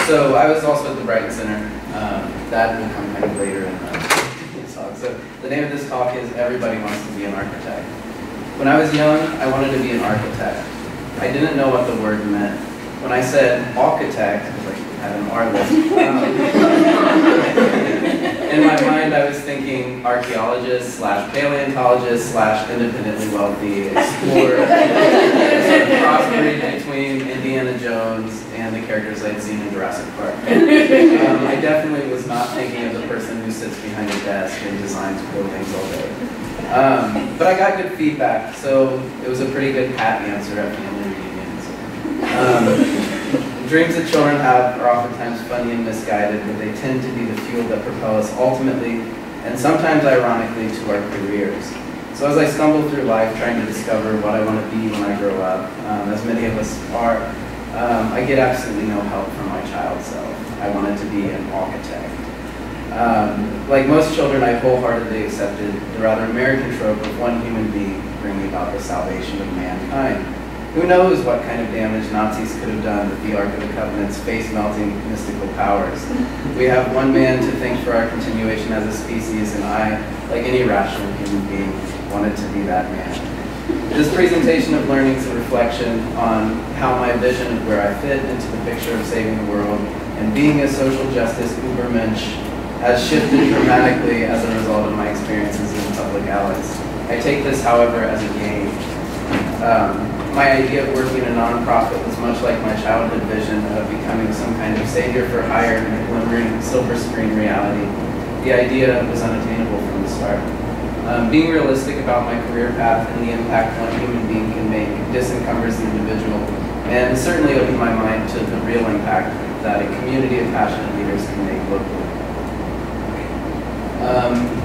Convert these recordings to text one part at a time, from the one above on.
So I was also at the Brighton Center. That will come kind of later in the talk. So the name of this talk is Everybody Wants to Be an Architect. When I was young, I wanted to be an architect. I didn't know what the word meant. When I said architect, it was like I had an R list. In my mind, I was thinking archaeologist / paleontologist / independently wealthy explorer, sort of crossbreed between Indiana Jones and the characters I'd seen in Jurassic Park. I definitely was not thinking of the person who sits behind a desk and designs buildings all day. But I got good feedback, so it was a pretty good pat answer at family reunions. Dreams that children have are oftentimes funny and misguided, but they tend to be the fuel that propel us ultimately, and sometimes ironically, to our careers. So as I stumble through life trying to discover what I want to be when I grow up, as many of us are, I get absolutely no help from my child self. I wanted to be an architect. Like most children, I wholeheartedly accepted the rather American trope of one human being bringing about the salvation of mankind. Who knows what kind of damage Nazis could have done with the Ark of the Covenant's face-melting mystical powers. We have one man to thank for our continuation as a species, and I, like any rational human being, wanted to be that man. This presentation of learning is a reflection on how my vision of where I fit into the picture of saving the world and being a social justice ubermensch has shifted dramatically as a result of my experiences in public allies. I take this, however, as a gain. My idea of working in a nonprofit was much like my childhood vision of becoming some kind of savior for hire in a glimmering silver screen reality. The idea was unattainable from the start. Being realistic about my career path and the impact one human being can make disencumbers the individual, and certainly opened my mind to the real impact that a community of passionate leaders can make locally.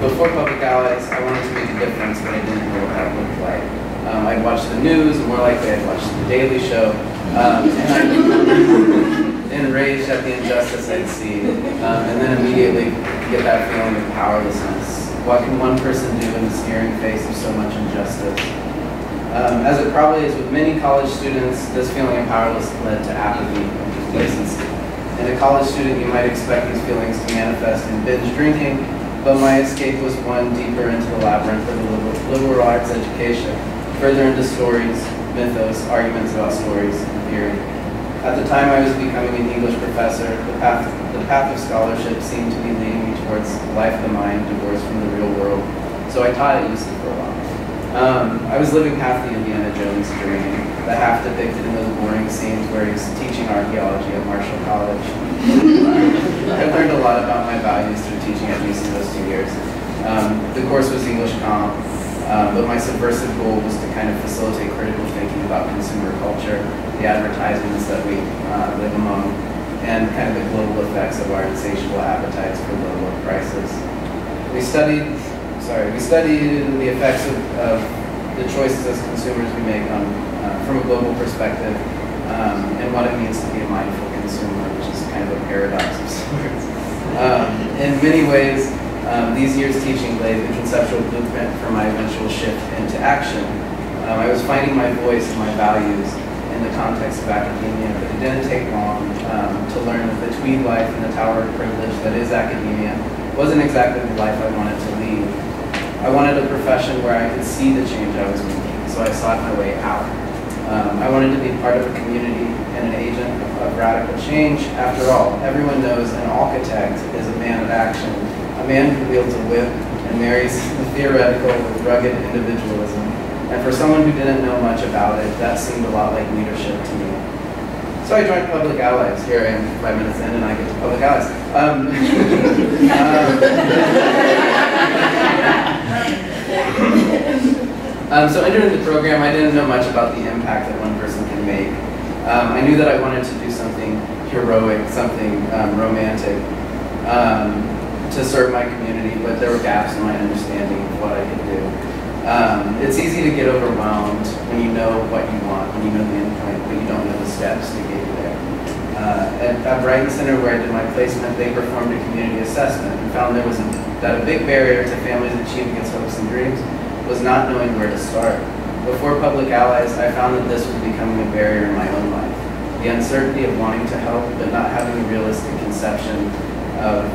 Before Public Allies, I wanted to make a difference, but I didn't know what that looked like. I'd watch the news, more likely I'd watch The Daily Show, and I'd enraged at the injustice I'd see, and then immediately get that feeling of powerlessness. What can one person do in the sneering face of so much injustice? As it probably is with many college students, this feeling of powerlessness led to apathy and complacency. In a college student, you might expect these feelings to manifest in binge drinking, but my escape was one deeper into the labyrinth of a liberal arts education, further into stories, mythos, arguments about stories, and theory. At the time I was becoming an English professor, the path of scholarship seemed to be leading me towards the life of the mind, divorced from the real world. So I taught at UC for a while. I was living half the Indiana Jones dream, the half depicted in those boring scenes where he's teaching archaeology at Marshall College. I learned a lot about my values through teaching at UC those 2 years. The course was English Comp, but my subversive goal was to kind of facilitate critical thinking about consumer culture, the advertisements that we live among, and kind of the global effects of our insatiable appetites for low prices. We studied the effects of the choices as consumers we make from a global perspective, and what it means to be a mindful consumer, which is kind of a paradox of sorts. In many ways, these years teaching laid the conceptual blueprint for my eventual shift into action. I was finding my voice and my values in the context of academia, but it didn't take long to learn that the tweed life and the tower of privilege that is academia wasn't exactly the life I wanted to lead. I wanted a profession where I could see the change I was making, so I sought my way out. I wanted to be part of a community and an agent of radical change. After all, everyone knows an architect is a man of action, a man who wields a whip and marries the theoretical with rugged individualism. And for someone who didn't know much about it, that seemed a lot like leadership to me. So I joined Public Allies. Here I am 5 minutes in and I get to Public Allies. So entering the program, I didn't know much about the impact that one person can make. I knew that I wanted to do something heroic, something romantic, to serve my community, but there were gaps in my understanding of what I could do. It's easy to get overwhelmed when you know what you want, when you know the endpoint, but you don't know the steps to get you there. At Brighton Center, where I did my placement, they performed a community assessment and found that a big barrier to families achieving its hopes and dreams was not knowing where to start. Before Public Allies, I found that this was becoming a barrier in my own life. The uncertainty of wanting to help, but not having a realistic conception of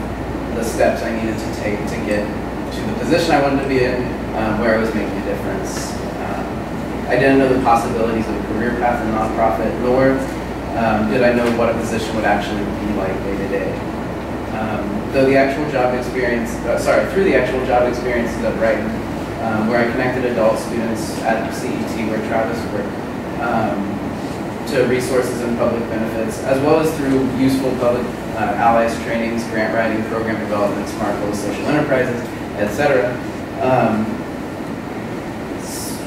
the steps I needed to take to get to the position I wanted to be in, where I was making a difference. I didn't know the possibilities of a career path in nonprofit, nor did I know what a position would actually be like day to day. Through the actual job experiences at Brighton, where I connected adult students at CET, where Travis worked, to resources and public benefits, as well as through useful public allies trainings, grant writing, program development, smart goals, social enterprises, etc.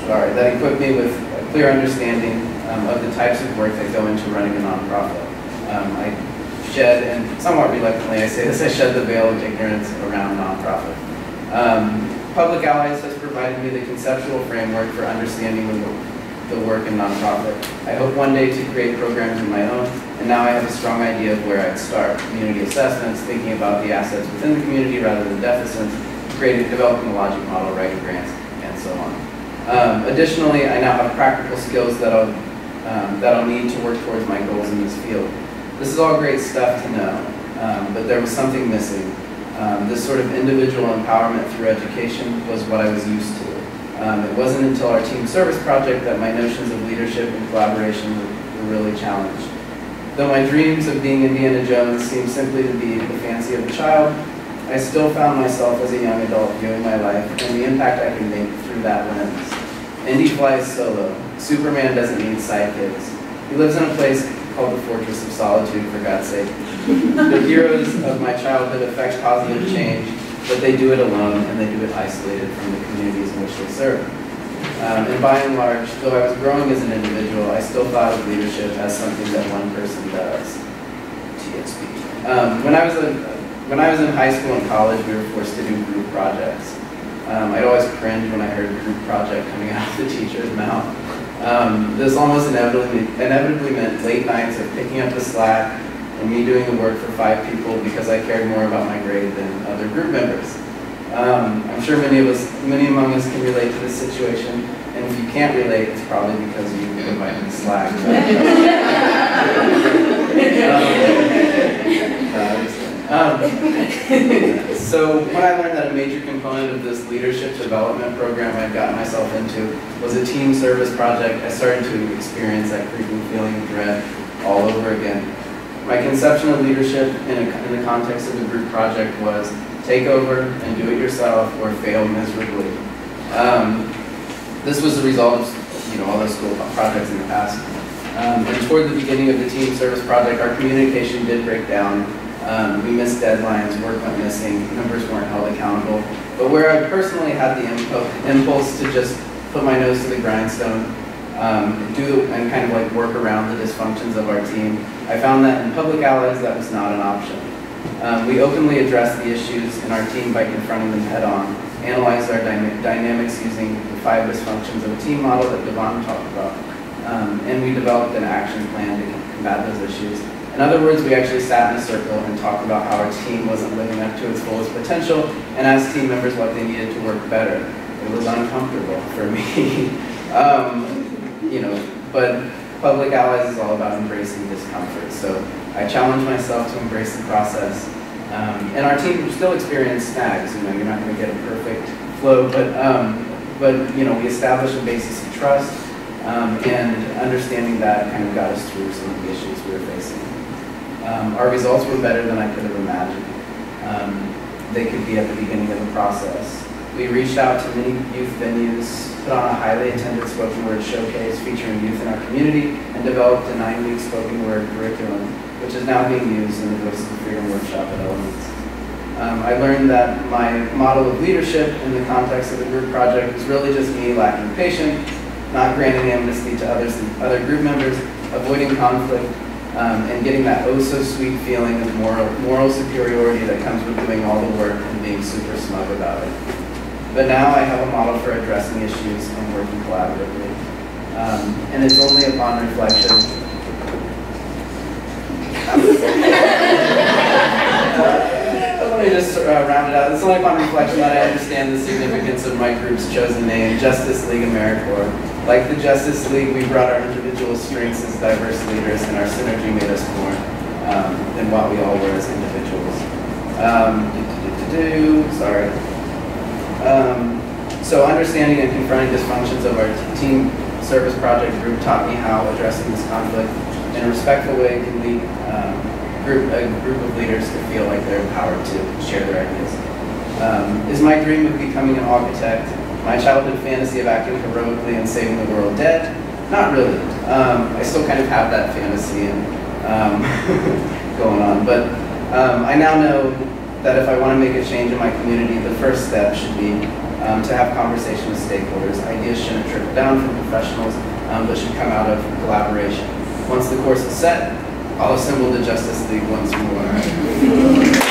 That equipped me with a clear understanding of the types of work that go into running a nonprofit. I shed, and somewhat reluctantly I say this, I shed the veil of ignorance around nonprofit. Public Allies has provided me the conceptual framework for understanding the work in nonprofit. I hope one day to create programs of my own, and now I have a strong idea of where I'd start. Community assessments, thinking about the assets within the community rather than deficits, developing a logic model, writing grants, and so on. Additionally, I now have practical skills that I'll need to work towards my goals in this field. This is all great stuff to know, but there was something missing. This sort of individual empowerment through education was what I was used to. It wasn't until our team service project that my notions of leadership and collaboration were really challenged. Though my dreams of being Indiana Jones seemed simply to be the fancy of a child, I still found myself as a young adult viewing my life and the impact I can make through that lens. Indy flies solo. Superman doesn't need sidekicks. He lives in a place called the Fortress of Solitude, for God's sake. The heroes of my childhood affect positive change, but they do it alone and they do it isolated from the communities in which they serve. And by and large, though I was growing as an individual, I still thought of leadership as something that one person does. TSP. When I was in high school and college, we were forced to do group projects. I'd always cringe when I heard group project coming out of the teacher's mouth. This almost inevitably meant late nights of picking up the slack and me doing the work for 5 people because I cared more about my grade than other group members. I'm sure many among us can relate to this situation, and if you can't relate, it's probably because you provided the slack. So when I learned that a major component of this leadership development program I'd gotten myself into was a team service project, I started to experience that creeping feeling of dread all over again. My conception of leadership in the context of the group project was take over and do it yourself or fail miserably. This was the result of all those school projects in the past. And toward the beginning of the team service project, our communication did break down. We missed deadlines, work went missing, members weren't held accountable. But where I personally had the impulse to just put my nose to the grindstone, and kind of like work around the dysfunctions of our team, I found that in Public Allies that was not an option. We openly addressed the issues in our team by confronting them head on, analyzed our dynamics using the 5 dysfunctions of a team model that Devon talked about, and we developed an action plan to combat those issues. In other words, we actually sat in a circle and talked about how our team wasn't living up to its fullest potential, and as team members, what they needed to work better. It was uncomfortable for me. But Public Allies is all about embracing discomfort. So I challenged myself to embrace the process. And our team still experienced snags. You're not going to get a perfect flow, but we established a basis of trust, and understanding that kind of got us through some of the issues we were facing. Our results were better than I could have imagined. They could be at the beginning of the process. We reached out to many youth venues, put on a highly attended spoken word showcase featuring youth in our community, and developed a 9-week spoken word curriculum, which is now being used in the Voices of Freedom workshop at Elements. I learned that my model of leadership in the context of the group project was really just me lacking patience, not granting amnesty to other group members, avoiding conflict, and getting that oh-so-sweet feeling of moral superiority that comes with doing all the work and being super smug about it. But now I have a model for addressing issues and working collaboratively. And it's only upon reflection. Let me just round it out. It's only upon reflection that I understand the significance of my group's chosen name, Justice League AmeriCorps. Like the Justice League, we brought our individual strengths as diverse leaders, and our synergy made us more. than what we all were as individuals. Sorry. So understanding and confronting dysfunctions of our team service project group taught me how addressing this conflict in a respectful way can lead a group of leaders to feel like they're empowered to share their ideas. Is my dream of becoming an architect, my childhood fantasy of acting heroically and saving the world dead? Not really. I still kind of have that fantasy and going on, but I now know that if I want to make a change in my community, the first step should be to have conversation with stakeholders. Ideas shouldn't trickle down from professionals, but should come out of collaboration. Once the course is set, I'll assemble the Justice League once more.